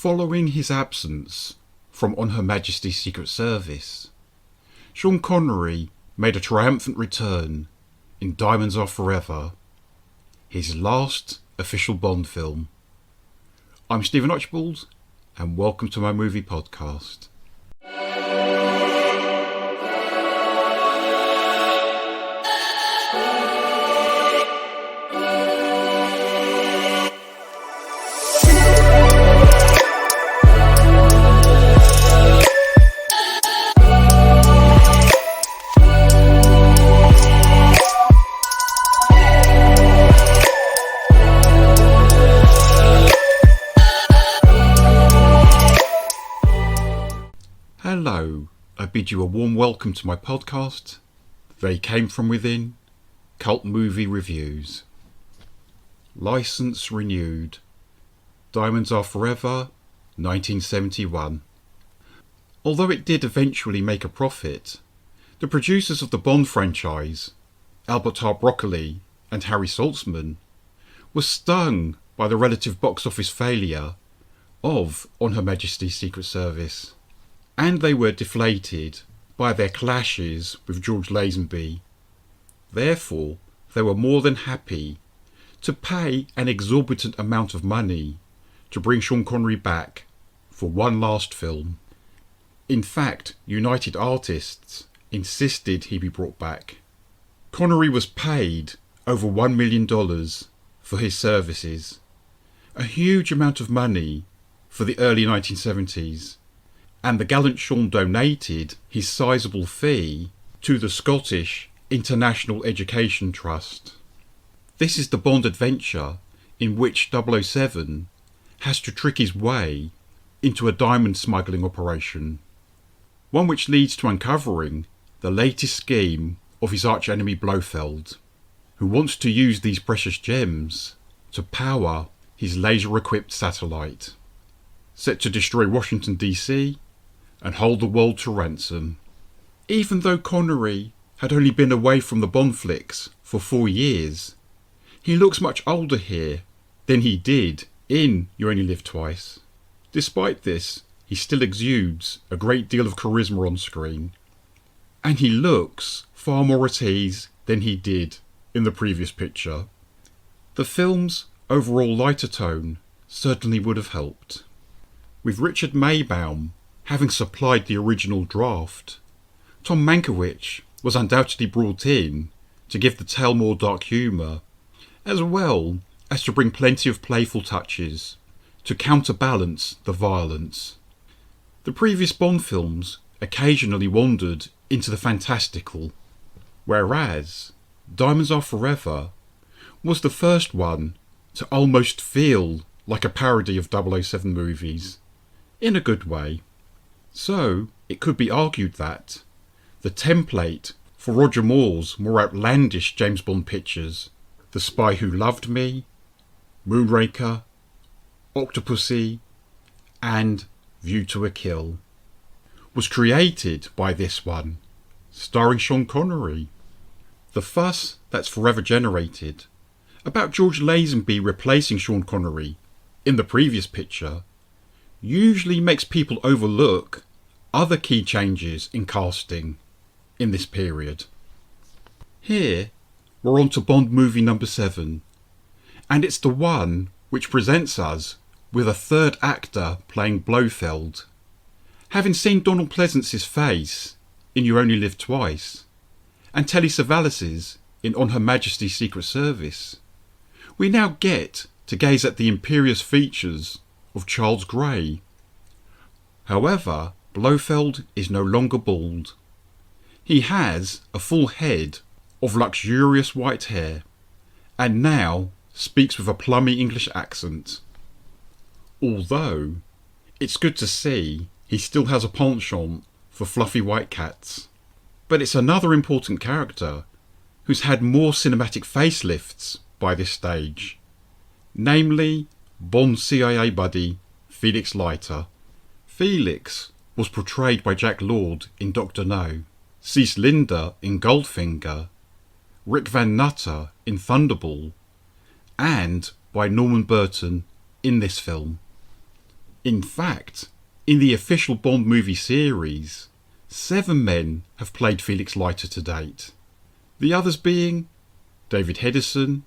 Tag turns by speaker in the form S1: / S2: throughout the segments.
S1: Following his absence from On Her Majesty's Secret Service, Sean Connery made a triumphant return in Diamonds Are Forever, his last official Bond film. I'm Stephen Archibald, and welcome to my movie podcast. Hello, I bid you a warm welcome to my podcast, They Came From Within, Cult Movie Reviews. License renewed. Diamonds Are Forever, 1971. Although it did eventually make a profit, the producers of the Bond franchise, Albert R. Broccoli and Harry Saltzman, were stung by the relative box office failure of On Her Majesty's Secret Service. And they were deflated by their clashes with George Lazenby. Therefore, they were more than happy to pay an exorbitant amount of money to bring Sean Connery back for one last film. In fact, United Artists insisted he be brought back. Connery was paid over $1 million for his services, a huge amount of money for the early 1970s. And the gallant Sean donated his sizable fee to the Scottish International Education Trust. This is the Bond adventure in which 007 has to trick his way into a diamond smuggling operation, one which leads to uncovering the latest scheme of his archenemy Blofeld, who wants to use these precious gems to power his laser-equipped satellite, set to destroy Washington DC and hold the world to ransom. Even though Connery had only been away from the Bond flicks for 4 years, he looks much older here than he did in You Only Live Twice. Despite this, he still exudes a great deal of charisma on screen, and he looks far more at ease than he did in the previous picture. The film's overall lighter tone certainly would have helped. With Richard Maybaum having supplied the original draft, Tom Mankiewicz was undoubtedly brought in to give the tale more dark humour, as well as to bring plenty of playful touches to counterbalance the violence. The previous Bond films occasionally wandered into the fantastical, whereas Diamonds Are Forever was the first one to almost feel like a parody of 007 movies, in a good way. So, it could be argued that the template for Roger Moore's more outlandish James Bond pictures, The Spy Who Loved Me, Moonraker, Octopussy, and View to a Kill, was created by this one, starring Sean Connery. The fuss that's forever generated about George Lazenby replacing Sean Connery in the previous picture usually makes people overlook other key changes in casting in this period. Here, we're on to Bond movie number 7, and it's the one which presents us with a third actor playing Blofeld. Having seen Donald Pleasance's face in You Only Live Twice, and Telly Savalas's in On Her Majesty's Secret Service, we now get to gaze at the imperious features of Charles Grey. However, Blofeld is no longer bald. He has a full head of luxurious white hair, and now speaks with a plummy English accent. Although, it's good to see he still has a penchant for fluffy white cats. But it's another important character who's had more cinematic facelifts by this stage, namely Bond's CIA buddy Felix Leiter. Felix was portrayed by Jack Lord in Dr. No, Cease Linder in Goldfinger, Rick Van Nutter in Thunderball, and by Norman Burton in this film. In fact, in the official Bond movie series, 7 men have played Felix Leiter to date. The others being David Hedison,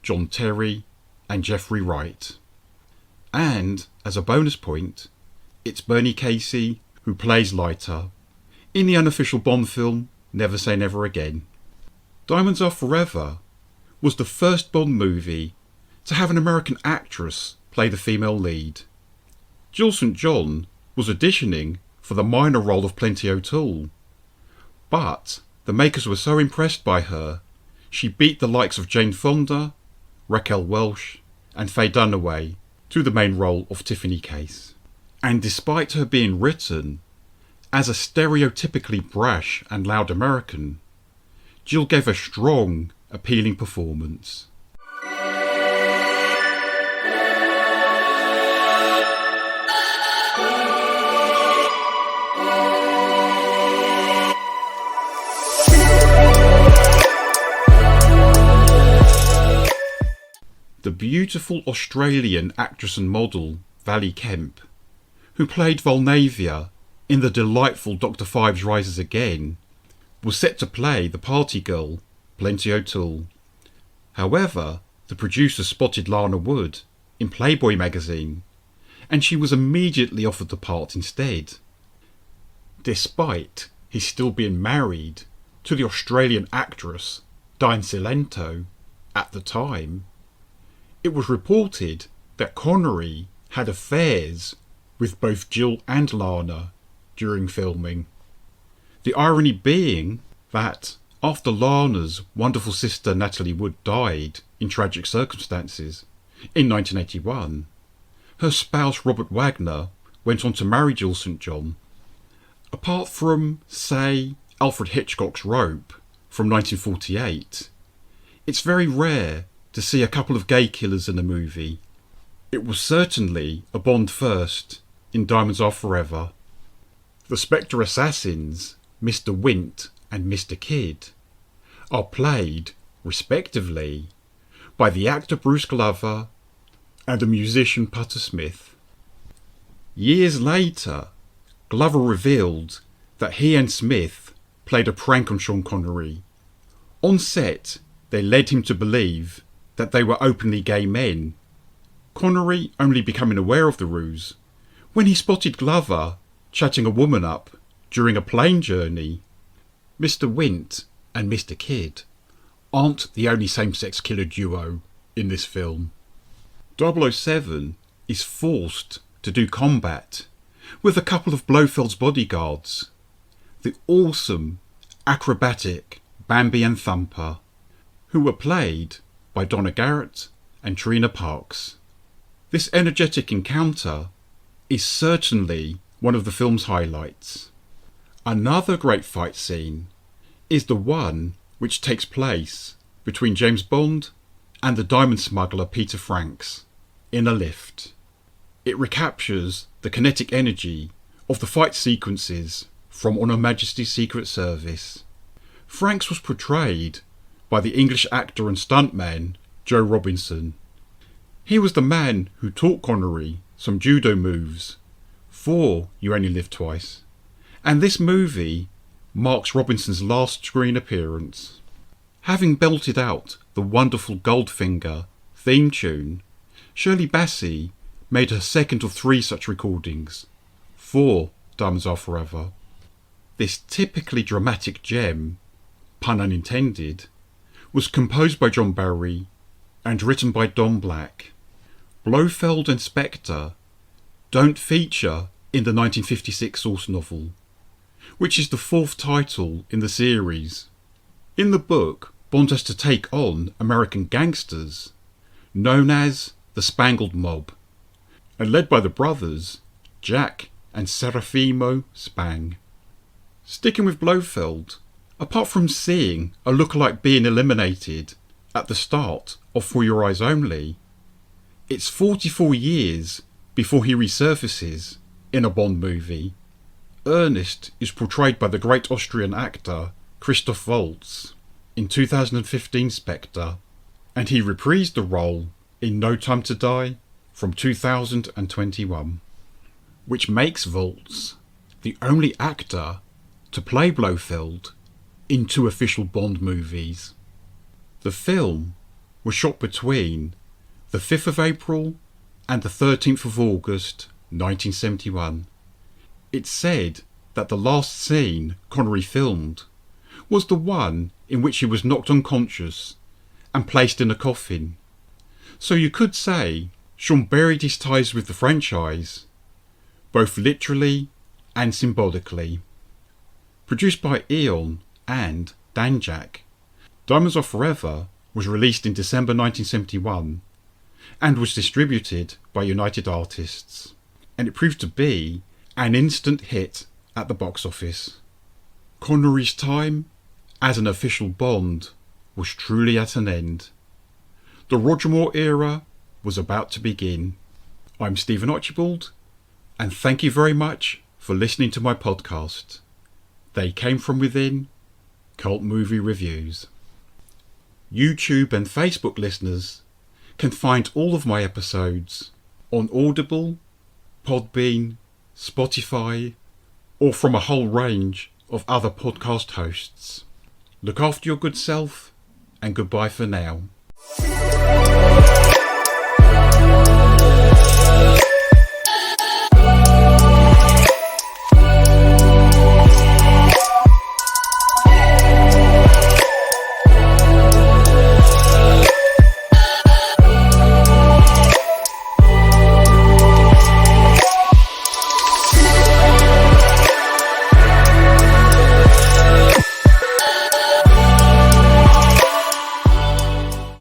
S1: John Terry, and Jeffrey Wright. And, as a bonus point, it's Bernie Casey who plays Leiter in the unofficial Bond film Never Say Never Again. Diamonds Are Forever was the first Bond movie to have an American actress play the female lead. Jill St. John was auditioning for the minor role of Plenty O'Toole, but the makers were so impressed by her, she beat the likes of Jane Fonda, Raquel Welch, and Faye Dunaway to the main role of Tiffany Case. And despite her being written as a stereotypically brash and loud American, Jill gave a strong, appealing performance. The beautiful Australian actress and model Valley Kemp, who played Volnavia in the delightful Dr. Phibes Rises Again, was set to play the party girl, Plenty O'Toole. However, the producer spotted Lana Wood in Playboy magazine, and she was immediately offered the part instead. Despite his still being married to the Australian actress Diane Cilento at the time, it was reported that Connery had affairs with both Jill and Lana during filming. The irony being that after Lana's wonderful sister Natalie Wood died in tragic circumstances in 1981, her spouse Robert Wagner went on to marry Jill St. John. Apart from, say, Alfred Hitchcock's Rope from 1948, it's very rare to see a couple of gay killers in a movie. It was certainly a Bond first in Diamonds Are Forever. The Spectre assassins, Mr. Wint and Mr. Kidd, are played, respectively, by the actor Bruce Glover and the musician Putter Smith. Years later, Glover revealed that he and Smith played a prank on Sean Connery. On set, they led him to believe that they were openly gay men, Connery only becoming aware of the ruse when he spotted Glover chatting a woman up during a plane journey. Mr. Wint and Mr. Kidd aren't the only same-sex killer duo in this film. 007 is forced to do combat with a couple of Blofeld's bodyguards, the awesome, acrobatic Bambi and Thumper, who were played by Donna Garrett and Trina Parks. This energetic encounter is certainly one of the film's highlights. Another great fight scene is the one which takes place between James Bond and the diamond smuggler Peter Franks in a lift. It recaptures the kinetic energy of the fight sequences from On Her Majesty's Secret Service. Franks was portrayed by the English actor and stuntman Joe Robinson. He was the man who taught Connery some judo moves for You Only Live Twice, and this movie marks Robinson's last screen appearance. Having belted out the wonderful Goldfinger theme tune, Shirley Bassey made her second of 3 such recordings for Diamonds Are Forever. This typically dramatic gem, pun unintended, was composed by John Barry and written by Don Black. Blofeld and Spectre don't feature in the 1956 source novel, which is the 4th title in the series. In the book, Bond has to take on American gangsters, known as the Spangled Mob, and led by the brothers Jack and Serafimo Spang. Sticking with Blofeld, apart from seeing a lookalike being eliminated at the start of For Your Eyes Only, it's 44 years before he resurfaces in a Bond movie. Ernest is portrayed by the great Austrian actor Christoph Waltz in 2015 Spectre, and he reprised the role in No Time to Die from 2021. which makes Waltz the only actor to play Blofeld in 2 official Bond movies. The film was shot between the 5th of April and the 13th of August 1971. It's said that the last scene Connery filmed was the one in which he was knocked unconscious and placed in a coffin. So you could say Sean buried his ties with the franchise, both literally and symbolically. Produced by Eon and Danjak, Diamonds Are Forever was released in December 1971 and was distributed by United Artists, and it proved to be an instant hit at the box office. Connery's time as an official Bond was truly at an end. The Roger Moore era was about to begin. I'm Stephen Archibald, and thank you very much for listening to my podcast. They Came From Within, Cult Movie Reviews. YouTube and Facebook listeners can find all of my episodes on Audible, Podbean, Spotify, or from a whole range of other podcast hosts. Look after your good self, and goodbye for now.